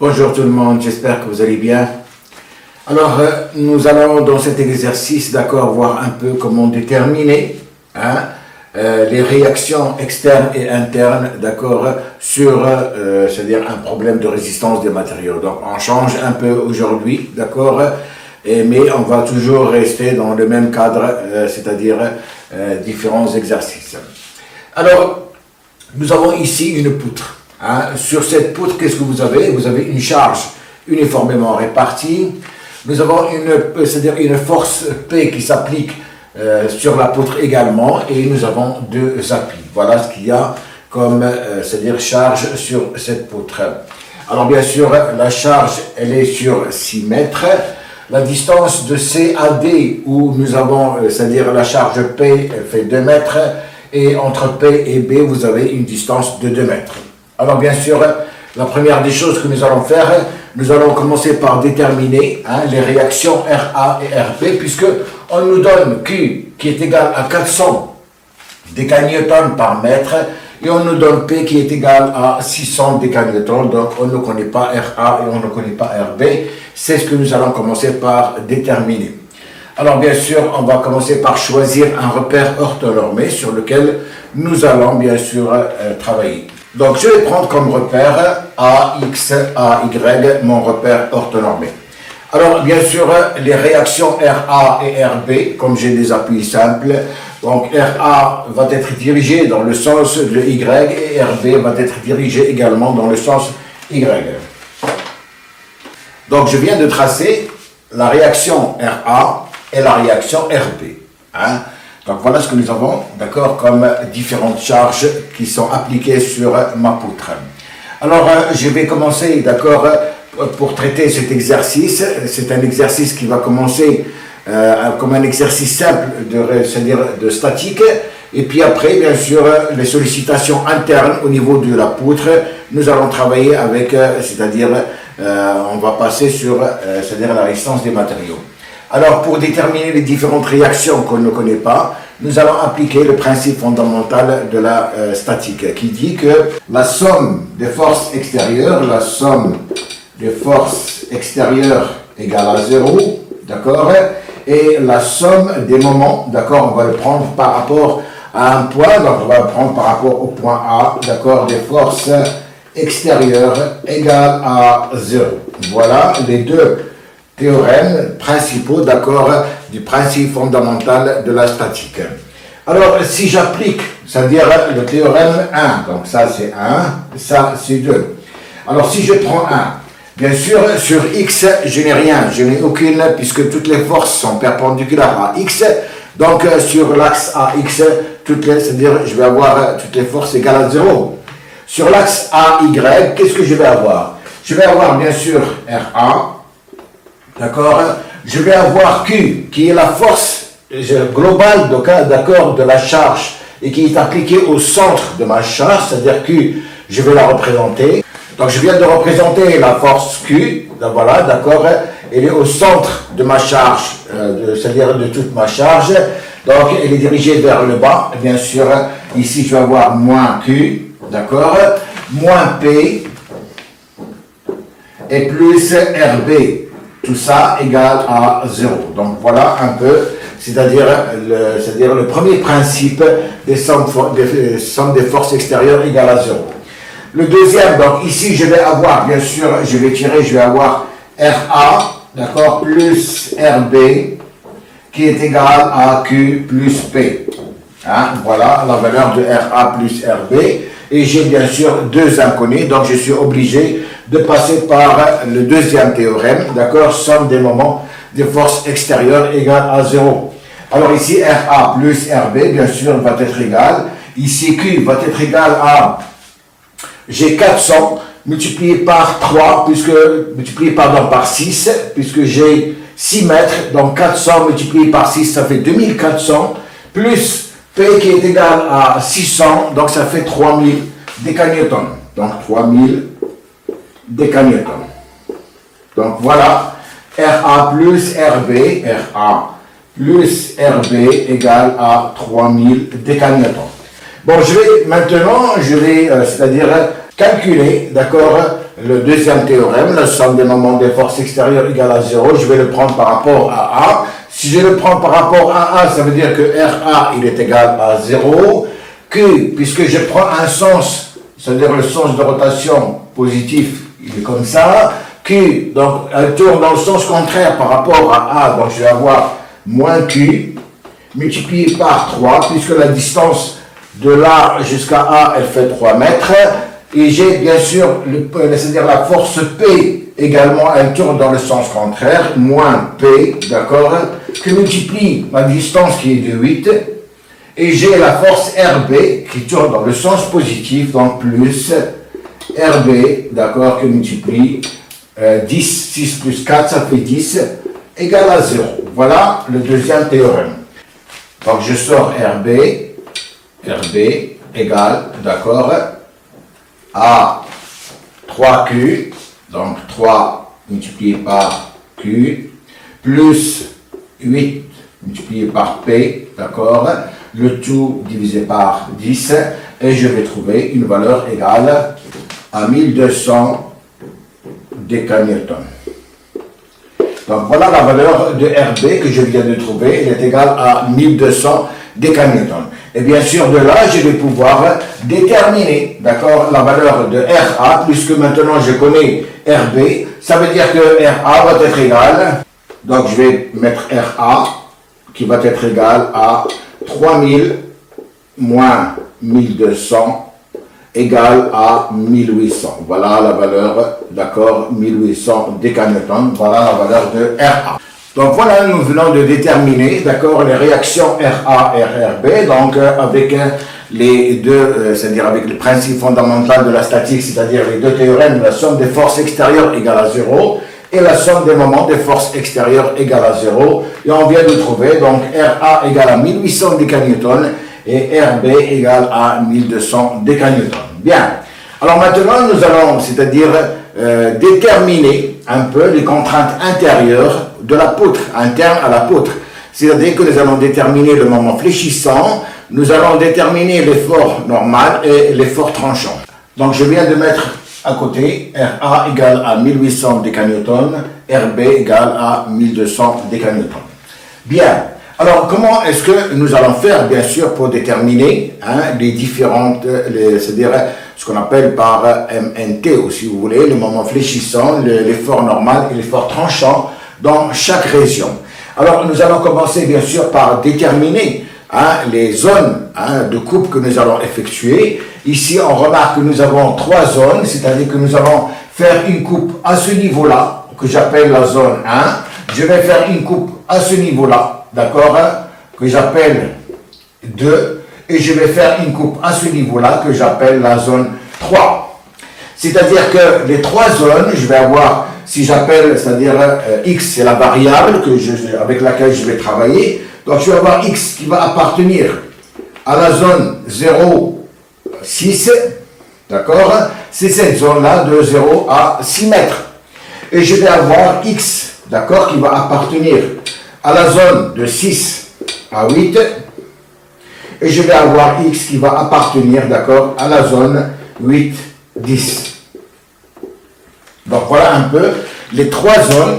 Bonjour tout le monde, j'espère que vous allez bien. Alors, nous allons dans cet exercice, d'accord, voir un peu comment déterminer les réactions externes et internes, d'accord, sur, c'est-à-dire un problème de résistance des matériaux. Donc, on change un peu aujourd'hui, d'accord, mais on va toujours rester dans le même cadre, c'est-à-dire différents exercices. Alors, nous avons ici une poutre. Sur cette poutre, qu'est-ce que vous avez? Vous avez une charge uniformément répartie. Nous avons c'est-à-dire une force P qui s'applique sur la poutre également, et nous avons deux appuis. Voilà ce qu'il y a comme c'est-à-dire charge sur cette poutre. Alors bien sûr, la charge, elle est sur 6 mètres. La distance de C à D, où nous avons, c'est-à-dire la charge P, elle fait 2 mètres, et entre P et B, vous avez une distance de 2 mètres. Alors bien sûr, la première des choses que nous allons faire, nous allons commencer par déterminer les réactions RA et RB, puisque on nous donne Q qui est égal à 400 décanewtons par mètre, et on nous donne P qui est égal à 600 décanewtons, donc on ne connaît pas RA et on ne connaît pas RB. C'est ce que nous allons commencer par déterminer. Alors bien sûr, on va commencer par choisir un repère orthonormé sur lequel nous allons bien sûr travailler. Donc je vais prendre comme repère AX, AY, mon repère orthonormé. Alors bien sûr, les réactions RA et RB, comme j'ai des appuis simples, donc RA va être dirigé dans le sens de Y et RB va être dirigé également dans le sens Y. Donc je viens de tracer la réaction RA et la réaction RB. Donc voilà ce que nous avons, d'accord, comme différentes charges qui sont appliquées sur ma poutre. Alors je vais commencer, d'accord, pour traiter cet exercice. C'est un exercice qui va commencer comme un exercice simple, c'est-à-dire de statique. Et puis après, bien sûr, les sollicitations internes au niveau de la poutre, nous allons travailler avec, c'est-à-dire, on va passer sur, c'est-à-dire la résistance des matériaux. Alors, pour déterminer les différentes réactions qu'on ne connaît pas, nous allons appliquer le principe fondamental de la statique, qui dit que la somme des forces extérieures, égale à 0, d'accord, et la somme des moments, d'accord, on va le prendre par rapport à un point, donc on va le prendre par rapport au point A, d'accord, des forces extérieures égale à 0. Voilà les deux théorèmes principaux, d'accord, du principe fondamental de la statique. Alors, si j'applique, c'est-à-dire le théorème 1, donc ça c'est 1, ça c'est 2. Alors, si je prends 1, bien sûr, sur X, je n'ai rien, je n'ai aucune, puisque toutes les forces sont perpendiculaires à X. Donc, sur l'axe AX, c'est-à-dire je vais avoir toutes les forces égales à 0. Sur l'axe AY, qu'est-ce que je vais avoir? Je vais avoir, bien sûr, RA. D'accord. Je vais avoir Q, qui est la force globale d'accord, de la charge et qui est appliquée au centre de ma charge, c'est-à-dire Q, je vais la représenter. Donc je viens de représenter la force Q, voilà, d'accord, elle est au centre de ma charge, c'est-à-dire de toute ma charge, donc elle est dirigée vers le bas, bien sûr, ici je vais avoir moins Q, d'accord, moins P et plus RB. Tout ça égale à 0. Donc voilà un peu, c'est-à-dire le premier principe des sommes des forces extérieures égale à 0. Le deuxième, donc ici je vais avoir, bien sûr, je vais avoir RA, d'accord, plus RB, qui est égal à Q plus P. Voilà la valeur de RA plus RB. Et j'ai bien sûr deux inconnus, donc je suis obligé de passer par le deuxième théorème, d'accord, somme des moments de force extérieure égale à 0. Alors ici, RA plus RB, bien sûr, va être égal. Ici, Q va être égal à, j'ai 400 multiplié par 3, par 6, puisque j'ai 6 mètres, donc 400 multiplié par 6, ça fait 2400, plus P qui est égal à 600, donc ça fait 3000 décanewtons. Donc 3000 décanewtons. Donc voilà, RA plus RB égale à 3000 décanewtons. Bon, je vais maintenant, c'est-à-dire calculer, d'accord, le deuxième théorème, la somme des moments des forces extérieures égale à 0, je vais le prendre par rapport à A. Si je le prends par rapport à A, ça veut dire que RA, il est égal à 0. Q, puisque je prends un sens, c'est-à-dire le sens de rotation positif, il est comme ça. Q, donc elle tourne dans le sens contraire par rapport à A, donc je vais avoir moins Q, multiplié par 3, puisque la distance de là jusqu'à A, elle fait 3 mètres. Et j'ai bien sûr, c'est-à-dire la force P également, elle tourne dans le sens contraire, moins P, d'accord, que multiplie ma distance qui est de 8. Et j'ai la force RB qui tourne dans le sens positif, donc plus RB, d'accord, que multiplie 10, 6 plus 4, ça fait 10, égale à 0. Voilà le deuxième théorème. Donc je sors RB égale, d'accord, à 3Q, donc 3 multiplié par Q, plus 8 multiplié par P, d'accord, le tout divisé par 10, et je vais trouver une valeur égale à 1200 décanewtons. Donc voilà la valeur de RB que je viens de trouver, elle est égale à 1200 décanewtons. Et bien sûr, de là, je vais pouvoir déterminer, d'accord, la valeur de RA, puisque maintenant je connais RB, ça veut dire que RA va être égal, donc je vais mettre RA, qui va être égal à 3000 moins 1200 égale à 1800. Voilà la valeur, d'accord, 1800 décanewtons, voilà la valeur de RA. Donc voilà, nous venons de déterminer, d'accord, les réactions RA et RB, donc avec les deux, c'est-à-dire avec le principe fondamental de la statique, c'est-à-dire les deux théorèmes, la somme des forces extérieures égale à 0 et la somme des moments des forces extérieures égale à 0. Et on vient de trouver, donc RA égale à 1800 décanewtons et RB égale à 1200 décanewtons. Bien. Alors maintenant, nous allons, c'est-à-dire déterminer un peu les contraintes intérieures de la poutre, interne à la poutre. C'est-à-dire que nous allons déterminer le moment fléchissant, nous allons déterminer l'effort normal et l'effort tranchant. Donc je viens de mettre à côté RA égale à 1800 décanewtons, RB égale à 1200 décanewtons. Bien. Alors, comment est-ce que nous allons faire, bien sûr, pour déterminer les différentes, c'est-à-dire ce qu'on appelle par MNT, ou si vous voulez, le moment fléchissant, l'effort normal et l'effort tranchant dans chaque région. Alors, nous allons commencer, bien sûr, par déterminer les zones de coupe que nous allons effectuer. Ici, on remarque que nous avons 3 zones, c'est-à-dire que nous allons faire une coupe à ce niveau-là, que j'appelle la zone 1. Je vais faire une coupe à ce niveau-là, d'accord, que j'appelle 2, et je vais faire une coupe à ce niveau-là que j'appelle la zone 3. C'est-à-dire que les 3 zones, je vais avoir, si j'appelle, c'est-à-dire X, c'est la variable avec laquelle je vais travailler, donc je vais avoir X qui va appartenir à la zone 0, 6, d'accord, c'est cette zone-là de 0 à 6 mètres. Et je vais avoir X, d'accord, qui va appartenir à la zone de 6 à 8, et je vais avoir X qui va appartenir, d'accord, à la zone 8, 10. Donc voilà un peu les 3 zones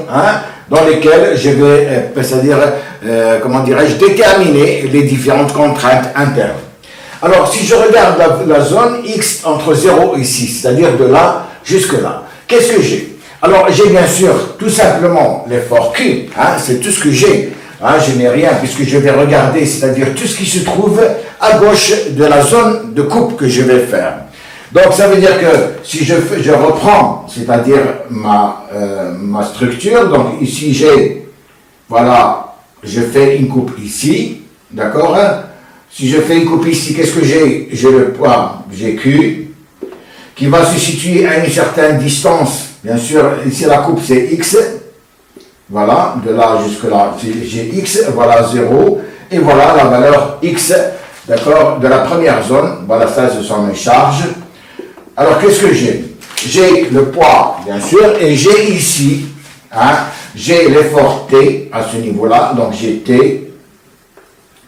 dans lesquelles je vais, c'est-à-dire, comment dirais-je, déterminer les différentes contraintes internes. Alors si je regarde la zone X entre 0 et 6, c'est-à-dire de là jusque là, qu'est-ce que j'ai? Alors, j'ai bien sûr tout simplement l'effort Q, c'est tout ce que j'ai. Je n'ai rien puisque je vais regarder, c'est-à-dire tout ce qui se trouve à gauche de la zone de coupe que je vais faire. Donc, ça veut dire que si je reprends, c'est-à-dire ma structure, donc ici j'ai, voilà, je fais une coupe ici, d'accord? Si je fais une coupe ici, qu'est-ce que j'ai? J'ai le poids, j'ai Q, qui va se situer à une certaine distance. Bien sûr, ici la coupe c'est X, voilà, de là jusque là, j'ai X, voilà 0, et voilà la valeur X, d'accord, de la première zone, voilà ça ce sont mes charges. Alors qu'est-ce que j'ai? J'ai le poids, bien sûr, et j'ai ici, j'ai l'effort T à ce niveau-là, donc j'ai T,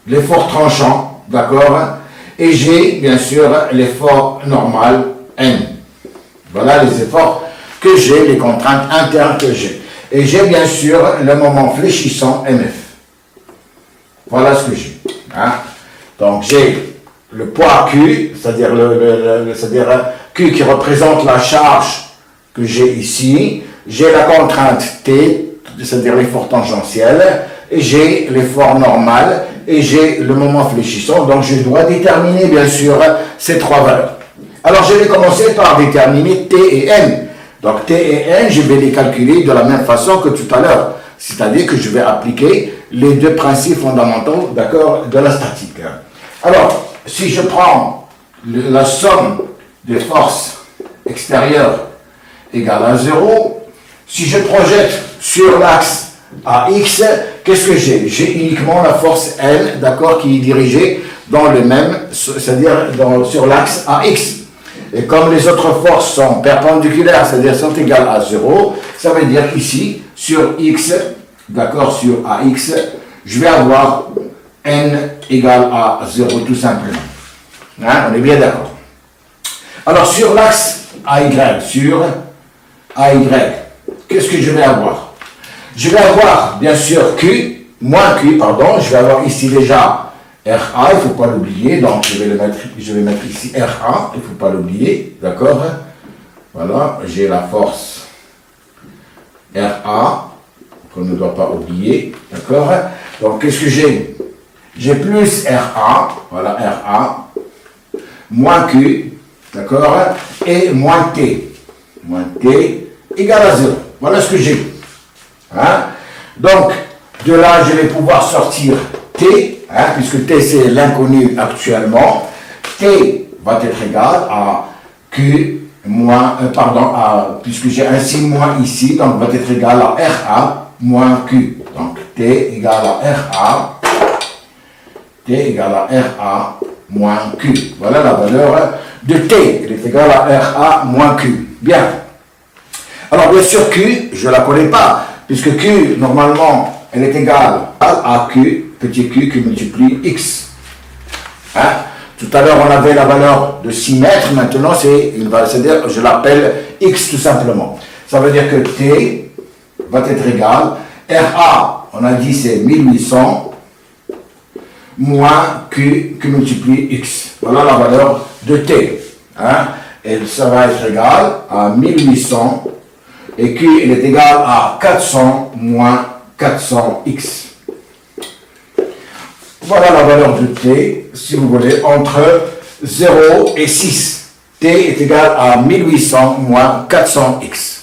l'effort tranchant, d'accord, et j'ai bien sûr l'effort normal N. Voilà les efforts que j'ai, les contraintes internes que j'ai. Et j'ai bien sûr le moment fléchissant MF. Voilà ce que j'ai. Hein? Donc j'ai le poids Q, c'est-à-dire Q qui représente la charge que j'ai ici. J'ai la contrainte T, c'est-à-dire l'effort tangentiel, et j'ai l'effort normal, et j'ai le moment fléchissant. Donc je dois déterminer bien sûr ces trois valeurs. Alors je vais commencer par déterminer T et N. Donc T et N, je vais les calculer de la même façon que tout à l'heure. C'est-à-dire que je vais appliquer les deux principes fondamentaux, d'accord, de la statique. Alors, si je prends la somme des forces extérieures égale à 0, si je projette sur l'axe AX, qu'est-ce que j'ai? J'ai uniquement la force L, d'accord, qui est dirigée dans le même, c'est-à-dire sur l'axe AX. Et comme les autres forces sont perpendiculaires, c'est-à-dire sont égales à 0, ça veut dire ici, sur X, d'accord, sur AX, je vais avoir N égale à 0 tout simplement. Hein, on est bien d'accord. Alors sur l'axe AY, qu'est-ce que je vais avoir? Je vais avoir bien sûr Q, moins Q, pardon, je vais avoir ici déjà RA, il ne faut pas l'oublier, donc je vais mettre ici RA, il ne faut pas l'oublier, d'accord? Voilà, j'ai la force RA, qu'on ne doit pas oublier, d'accord? Donc qu'est-ce que j'ai? J'ai plus RA, voilà RA, moins Q, d'accord? Et moins T égale à 0. Voilà ce que j'ai. Hein? Donc, de là, je vais pouvoir sortir T, hein, puisque T c'est l'inconnu actuellement. T va être égal à Q moins, puisque j'ai un signe moins ici, donc va être égal à RA moins Q. Donc T égale à RA moins Q. Voilà la valeur de T. Elle est égale à RA moins Q. Bien. Alors bien sûr Q, je ne la connais pas, puisque Q, normalement, elle est égale à Q, petit q qui multiplie X. Hein? Tout à l'heure, on avait la valeur de 6 mètres, maintenant, c'est-à-dire, je l'appelle X tout simplement. Ça veut dire que T va être égal, RA, on a dit c'est 1800, moins Q qui multiplie X. Voilà la valeur de T. Hein? Et ça va être égal à 1800, et Q, il est égal à 400 moins 400X. Voilà la valeur de T, si vous voulez, entre 0 et 6. T est égal à 1800 moins 400X.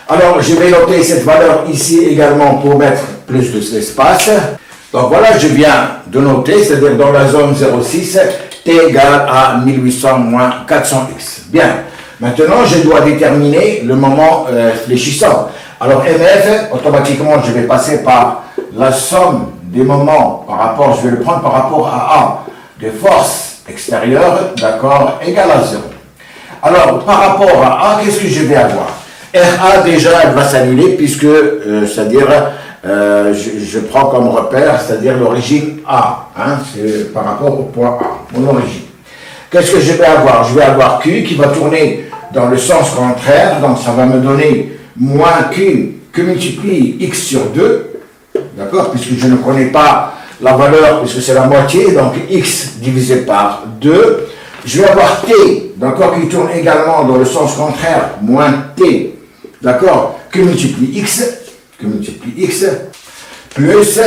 Alors, je vais noter cette valeur ici également pour mettre plus d'espace. Donc voilà, je viens de noter, c'est-à-dire dans la zone 0,6, T égale à 1800 moins 400X. Bien. Maintenant, je dois déterminer le moment fléchissant. Alors, MF, automatiquement, je vais passer par la somme des moments je vais le prendre par rapport à A, des forces extérieures, d'accord, égale à 0. Alors, par rapport à A, qu'est-ce que je vais avoir? RA, déjà, elle va s'annuler, puisque, c'est-à-dire, je prends comme repère, c'est-à-dire l'origine A, hein, c'est par rapport au point A, mon origine. Qu'est-ce que je vais avoir? Je vais avoir Q qui va tourner dans le sens contraire, donc ça va me donner moins Q que multiplie X sur 2, d'accord, puisque je ne connais pas la valeur, puisque c'est la moitié, donc X divisé par 2. Je vais avoir T, d'accord, qui tourne également dans le sens contraire, moins T, d'accord, que multiplie X, plus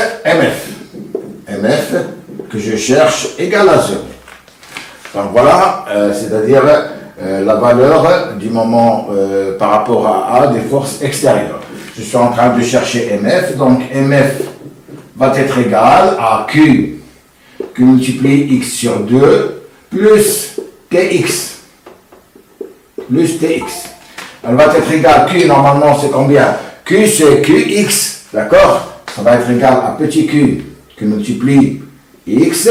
MF, que je cherche, égale à 0. Donc voilà, c'est-à-dire la valeur du moment par rapport à A des forces extérieures. Je suis en train de chercher MF, donc MF va être égal à Q multiplie X sur 2 plus TX. Elle va être égale, Q normalement c'est combien? Q c'est QX, d'accord? Ça va être égal à petit q qui multiplie X,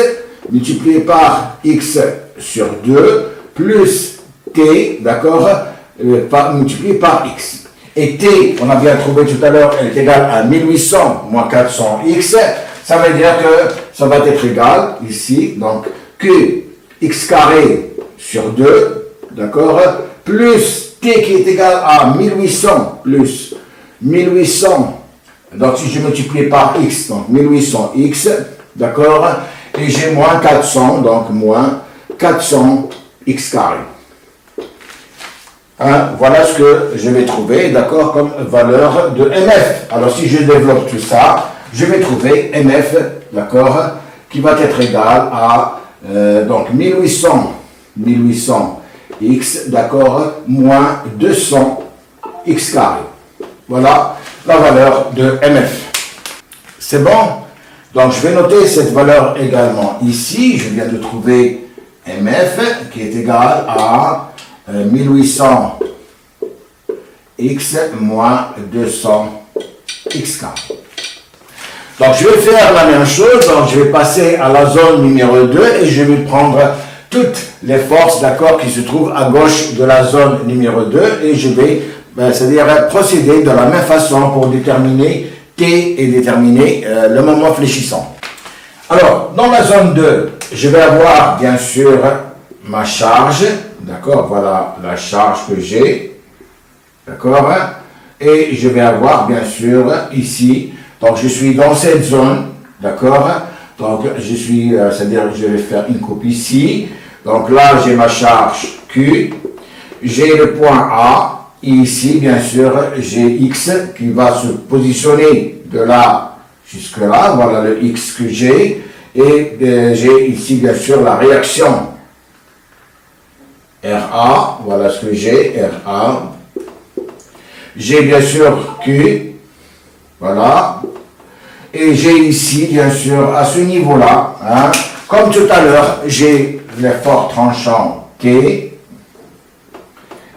multiplié par X sur 2, plus T, d'accord, multiplié par X. Et T, on a bien trouvé tout à l'heure, elle est égale à 1800 moins 400X. Ça veut dire que ça va être égal, ici, donc Q, X carré sur 2, d'accord, plus T qui est égal à 1800 plus 1800, donc si je multiplie par X, donc 1800X, d'accord, et j'ai moins 400, donc moins 400X carré. Hein, voilà ce que je vais trouver, d'accord, comme valeur de MF. Alors si je développe tout ça, je vais trouver MF, d'accord, qui va être égal à donc 1800x, d'accord, moins 200x carré. Voilà la valeur de MF. C'est bon? Donc je vais noter cette valeur également ici. Je viens de trouver MF qui est égal à 1800x moins 200x carré. Donc je vais faire la même chose, donc je vais passer à la zone numéro 2 et je vais prendre toutes les forces, d'accord, qui se trouvent à gauche de la zone numéro 2 et je vais, c'est-à-dire procéder de la même façon pour déterminer T et déterminer le moment fléchissant. Alors, dans la zone 2, je vais avoir bien sûr ma charge, d'accord, voilà la charge que j'ai, d'accord, et je vais avoir bien sûr ici, donc je suis dans cette zone, d'accord, donc je suis, c'est-à-dire je vais faire une coupe ici, donc là j'ai ma charge Q, j'ai le point A, et ici bien sûr j'ai X qui va se positionner de là jusque là, voilà le X que j'ai, et j'ai ici bien sûr la réaction RA, voilà ce que j'ai, RA, j'ai bien sûr Q, voilà, et j'ai ici bien sûr à ce niveau là, hein, comme tout à l'heure, j'ai l'effort tranchant T,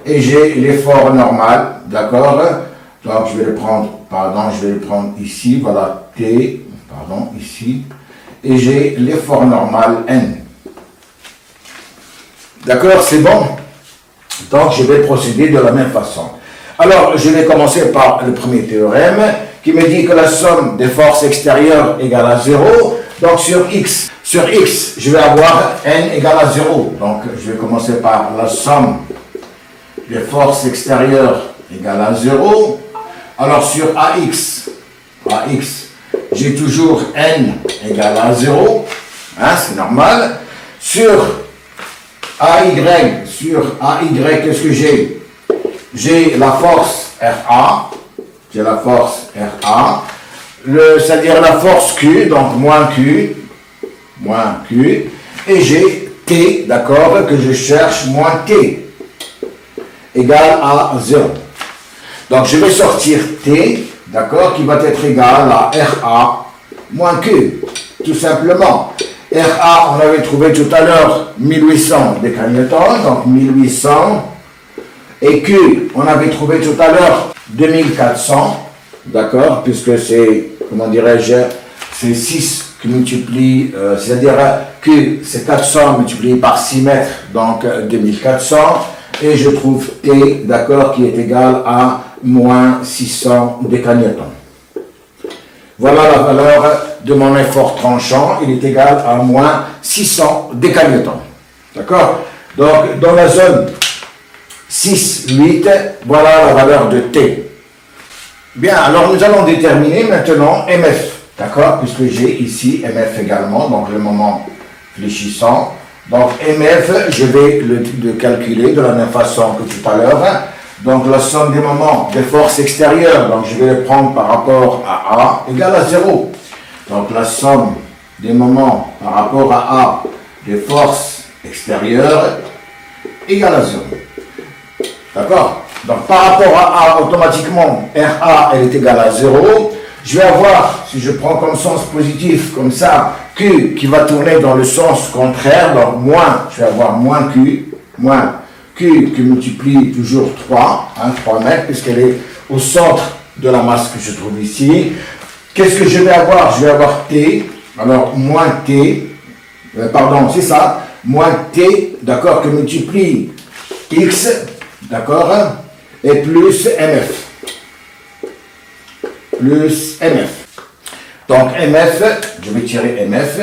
et j'ai l'effort normal, d'accord, donc je vais le prendre, pardon, je vais le prendre ici, voilà T, pardon, ici, et j'ai l'effort normal N. D'accord, c'est bon? Donc je vais procéder de la même façon. Alors, je vais commencer par le premier théorème qui me dit que la somme des forces extérieures égale à 0. Donc sur X, je vais avoir N égale à 0. Donc je vais commencer par la somme des forces extérieures égale à 0. Alors sur AX, j'ai toujours N égale à 0. Hein, c'est normal. Sur AY, qu'est-ce que j'ai? J'ai la force RA, c'est-à-dire la force Q, donc moins Q, et j'ai T, d'accord, que je cherche, moins T, égale à 0. Donc je vais sortir T, d'accord, qui va être égal à RA moins Q, tout simplement. RA, on avait trouvé tout à l'heure 1800 décagnétons, donc 1800. Et Q, on avait trouvé tout à l'heure 2400, d'accord, puisque c'est, comment dirais-je, c'est 6 qui multiplie, c'est-à-dire Q, c'est 400 multiplié par 6 mètres, donc 2400. Et je trouve T, d'accord, qui est égal à moins 600 décagnétons. Voilà la valeur de mon effort tranchant, il est égal à moins 600 décagnétons. D'accord? Donc, dans la zone 6, 8, voilà la valeur de T. Bien, alors nous allons déterminer maintenant MF. D'accord? Puisque j'ai ici MF également, donc le moment fléchissant. Donc MF, je vais le calculer de la même façon que tout à l'heure. Donc la somme des moments des forces extérieures, donc je vais le prendre par rapport à A, égale à 0. Donc la somme des moments par rapport à A des forces extérieures égale à 0. D'accord? Donc par rapport à A, automatiquement, RA, elle est égale à 0. Je vais avoir, si je prends comme sens positif, comme ça, Q qui va tourner dans le sens contraire, donc moins, je vais avoir moins Q qui multiplie toujours 3, 3 mètres, puisqu'elle est au centre de la masse que je trouve ici. Qu'est-ce que je vais avoir? Je vais avoir T, alors moins T, c'est ça, moins T, d'accord, que multiplie X, d'accord, et plus MF. Donc MF, je vais tirer MF,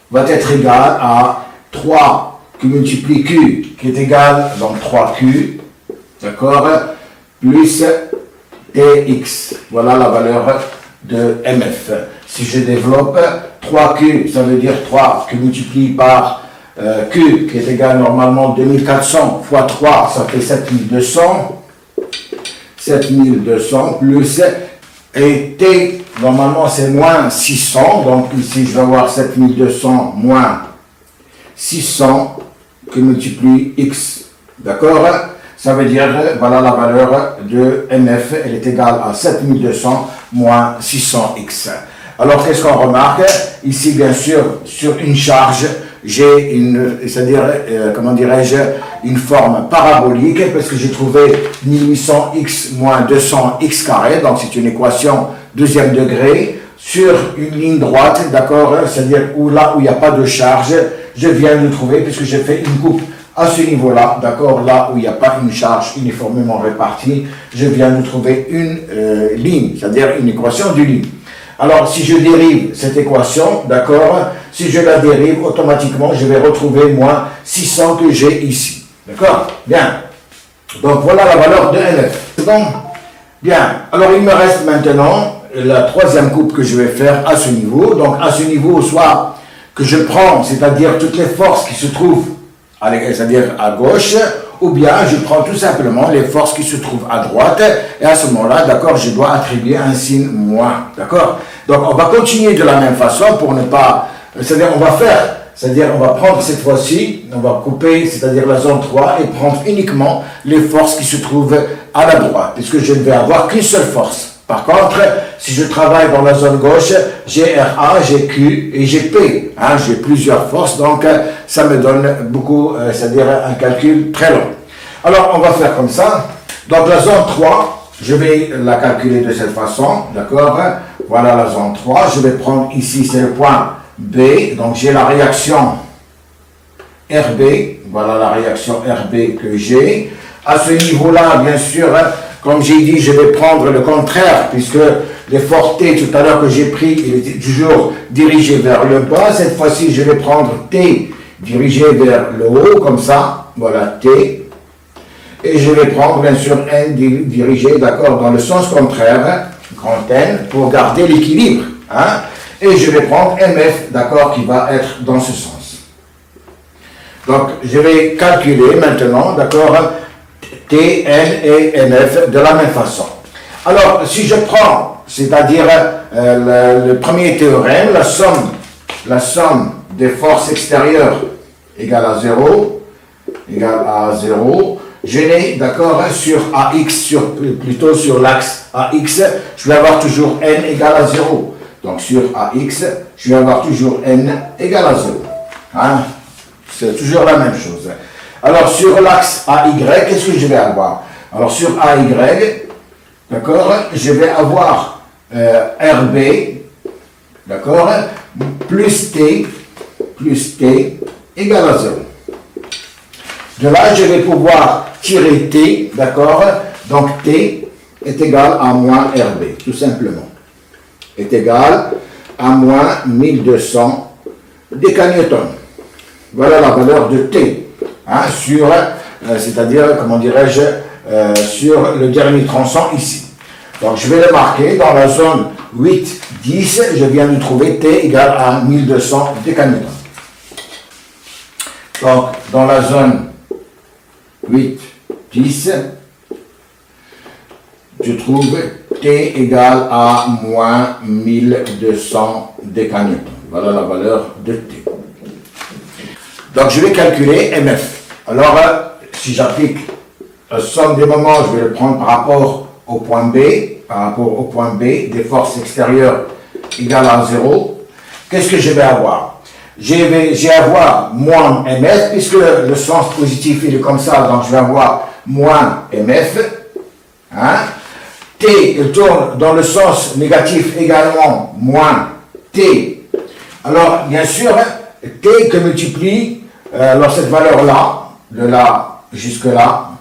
va être égal à 3 qui multiplie Q, qui est égal, donc 3Q, d'accord, plus Tx. Voilà la valeur de MF. Si je développe 3Q, ça veut dire 3 que multiplié par Q, qui est égal normalement 2400 fois 3, ça fait 7200. 7200 plus, et T, normalement c'est moins 600, donc ici je vais avoir 7200 moins 600 que multiplie X. D'accord? Ça veut dire, voilà la valeur de MF, elle est égale à 7200 moins 600X. Alors, qu'est-ce qu'on remarque? Ici, bien sûr, sur une charge, j'ai une, c'est-à-dire, comment dirais-je, une forme parabolique, parce que j'ai trouvé 1800x moins 200x carré, donc c'est une équation deuxième degré, sur une ligne droite, d'accord, c'est-à-dire là où il n'y a pas de charge, je viens de trouver, puisque j'ai fait une coupe à ce niveau-là, d'accord, là où il n'y a pas une charge uniformément répartie, je viens de trouver une ligne, c'est-à-dire une équation d'une ligne. Alors, si je dérive cette équation, d'accord, si je la dérive, automatiquement, je vais retrouver moins 600 que j'ai ici. D'accord? Bien. Donc, voilà la valeur de NF. C'est bon? Bien. Alors, il me reste maintenant la troisième coupe que je vais faire à ce niveau. Donc, à ce niveau, soit que je prends, c'est-à-dire toutes les forces qui se trouvent, c'est-à-dire à gauche, ou bien je prends tout simplement les forces qui se trouvent à droite, et à ce moment-là, d'accord, je dois attribuer un signe moins, d'accord? Donc, on va continuer de la même façon pour ne pas, c'est-à-dire on va faire, c'est-à-dire on va prendre cette fois-ci, on va couper, c'est-à-dire la zone 3, et prendre uniquement les forces qui se trouvent à la droite, puisque je ne vais avoir qu'une seule force. Par contre, si je travaille dans la zone gauche, j'ai RA, j'ai Q et j'ai P. Hein, j'ai plusieurs forces, donc ça me donne beaucoup, c'est-à-dire un calcul très long. Alors, on va faire comme ça. Donc, la zone 3, je vais la calculer de cette façon, d'accord? Voilà la zone 3. Je vais prendre ici, c'est le point B. Donc, j'ai la réaction RB. Voilà la réaction RB que j'ai. À ce niveau-là, bien sûr, comme j'ai dit, je vais prendre le contraire, puisque l'effort T tout à l'heure que j'ai pris, il était toujours dirigé vers le bas. Cette fois-ci, je vais prendre T dirigé vers le haut, comme ça. Voilà, T. Et je vais prendre, bien sûr, N dirigé, d'accord, dans le sens contraire, grand N, pour garder l'équilibre. Hein? Et je vais prendre MF, d'accord, qui va être dans ce sens. Donc, je vais calculer maintenant, d'accord, T, N et NF de la même façon. Alors, si je prends, c'est-à-dire le premier théorème, la somme des forces extérieures égale à 0, je n'ai, d'accord, sur AX, plutôt sur l'axe AX, je vais avoir toujours N égale à 0. Donc, sur AX, je vais avoir toujours N égale à 0. Hein? C'est toujours la même chose. Alors, sur l'axe AY, qu'est-ce que je vais avoir? Alors, sur AY, d'accord, je vais avoir RB, d'accord, plus T égale à 0. De là, je vais pouvoir tirer T, d'accord, donc T est égal à moins RB, tout simplement. Est égal à moins 1200 décanewtons. Voilà la valeur de T. Hein, sur, c'est-à-dire, comment dirais-je, sur le dernier tronçon ici. Donc, je vais le marquer dans la zone 8, 10, je viens de trouver T égale à 1200 décanewtons. Donc, dans la zone 8, 10, je trouve T égale à moins 1200 décanewtons. Voilà la valeur de T. Donc, je vais calculer MF. Alors, si j'applique la somme des moments, je vais le prendre par rapport au point B, des forces extérieures égales à 0. Qu'est-ce que je vais avoir? J'ai avoir moins MF, puisque le sens positif il est comme ça, donc je vais avoir moins MF. Hein? T, il tourne dans le sens négatif également, moins T. Alors, bien sûr, T que multiplie, alors cette valeur-là, de là jusque là,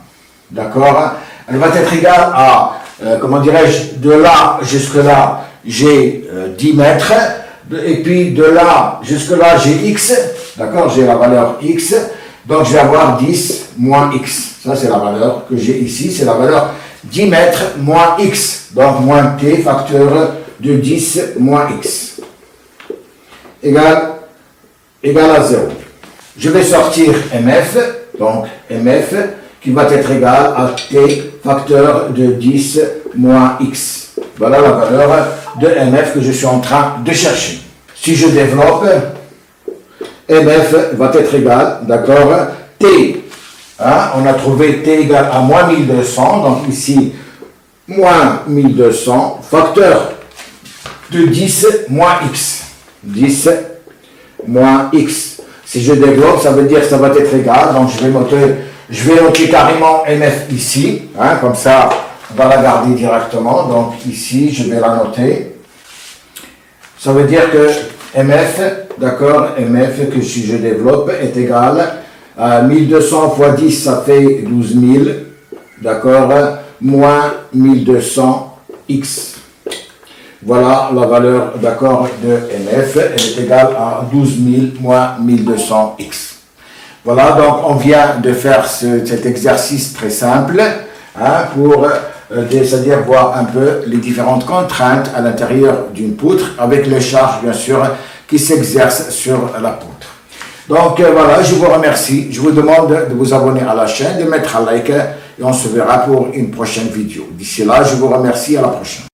d'accord, elle va être égale à, comment dirais-je, de là jusque là, j'ai 10 mètres, et puis de là jusque là, j'ai x, d'accord, j'ai la valeur x, Donc, je vais avoir 10 moins x. Ça, c'est la valeur que j'ai ici. C'est la valeur 10 mètres moins x. Donc, moins t facteur de 10 moins x. Égale à 0. Je vais sortir mf. Donc, mf qui va être égal à t facteur de 10 moins x. Voilà la valeur de mf que je suis en train de chercher. Si je développe, mf va être égal, d'accord, t. Hein, on a trouvé t égal à moins 1200, donc ici, moins 1200, facteur de 10 moins x. 10 moins x. Si je développe, ça veut dire que ça va être égal, donc je vais noter carrément mf ici, hein, comme ça, on va la garder directement. Donc ici, je vais la noter. Ça veut dire que mf, d'accord, mf que si je développe est égal à 1200 fois 10, ça fait 12 000, d'accord, moins 1200 x. Voilà la valeur, d'accord, de mf, elle est égale à 12 000 moins 1200 x. Voilà, donc on vient de faire cet exercice très simple, hein, pour c'est-à-dire voir un peu les différentes contraintes à l'intérieur d'une poutre, avec les charges bien sûr qui s'exercent sur la poutre. Donc voilà, je vous remercie, je vous demande de vous abonner à la chaîne, de mettre un like, et on se verra pour une prochaine vidéo. D'ici là, je vous remercie, à la prochaine.